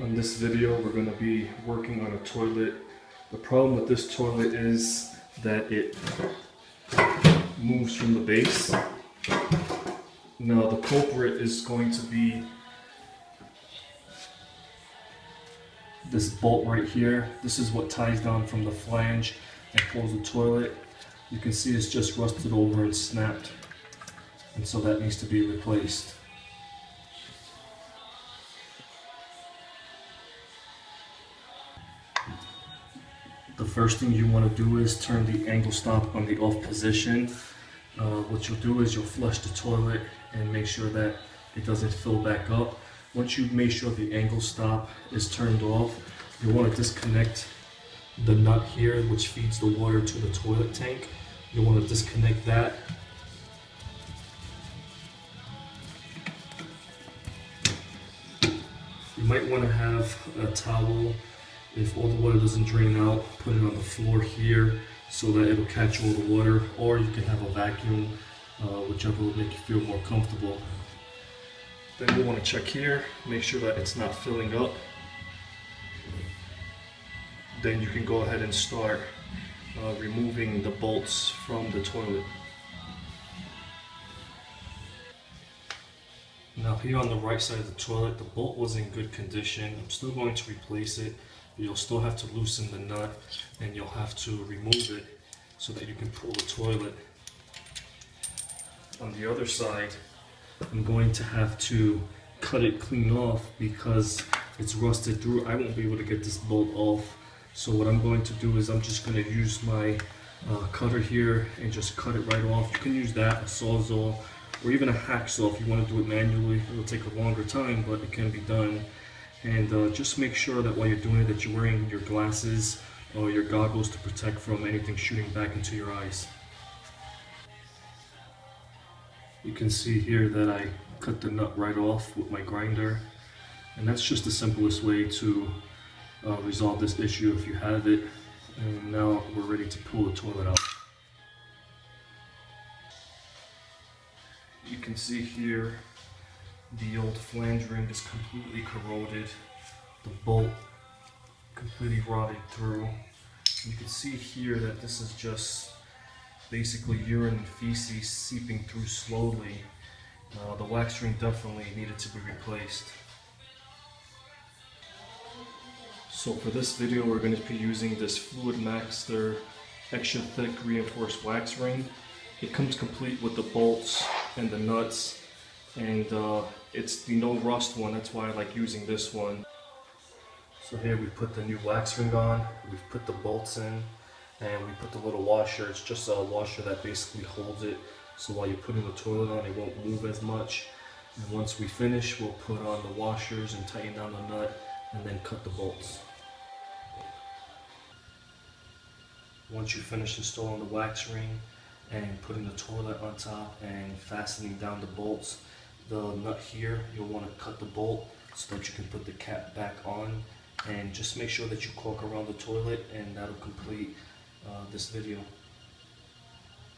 On this video, we're going to be working on a toilet. The problem with this toilet is that it moves from the base. Now the culprit is going to be this bolt right here. This is what ties down from the flange and pulls the toilet. You can see it's just rusted over and snapped, and so that needs to be replaced. The first thing you want to do is turn the angle stop on the off position. What you'll do is you'll flush the toilet and make sure that it doesn't fill back up. Once you've made sure the angle stop is turned off, you want to disconnect the nut here which feeds the water to the toilet tank. You want to disconnect that. You might want to have a towel. If all the water doesn't drain out, put it on the floor here so that it'll catch all the water, or you can have a vacuum, whichever will make you feel more comfortable. Then you want to check here, make sure that it's not filling up. Then you can go ahead and start removing the bolts from the toilet. Now here on the right side of the toilet, the bolt was in good condition. I'm still going to replace it. You'll still have to loosen the nut and you'll have to remove it so that you can pull the toilet. On the other side, I'm going to have to cut it clean off because it's rusted through. I won't be able to get this bolt off. So what I'm going to do is I'm just going to use my cutter here and just cut it right off. You can use that, a sawzall, or even a hacksaw if you want to do it manually. It'll take a longer time, but it can be done. And just make sure that while you're doing it that you're wearing your glasses or your goggles to protect from anything shooting back into your eyes. You can see here that I cut the nut right off with my grinder, and that's just the simplest way to resolve this issue if you have it. And now we're ready to pull the toilet out. You can see here the old flange ring is completely corroded. The bolt completely rotted through. You can see here that this is just basically urine and feces seeping through slowly. The wax ring definitely needed to be replaced. So for this video we're going to be using this Fluid Master extra thick reinforced wax ring. It comes complete with the bolts and the nuts, and it's the no rust one. That's why I like using this one. So here we put the new wax ring on, we've put the bolts in, and we put the little washer. It's just a washer that basically holds it, so while you're putting the toilet on it won't move as much. And once we finish, we'll put on the washers and tighten down the nut and then cut the bolts. Once you finish installing the wax ring and putting the toilet on top and fastening down the bolts, the nut here, you'll want to cut the bolt so that you can put the cap back on, and just make sure that you caulk around the toilet, and that'll complete this video.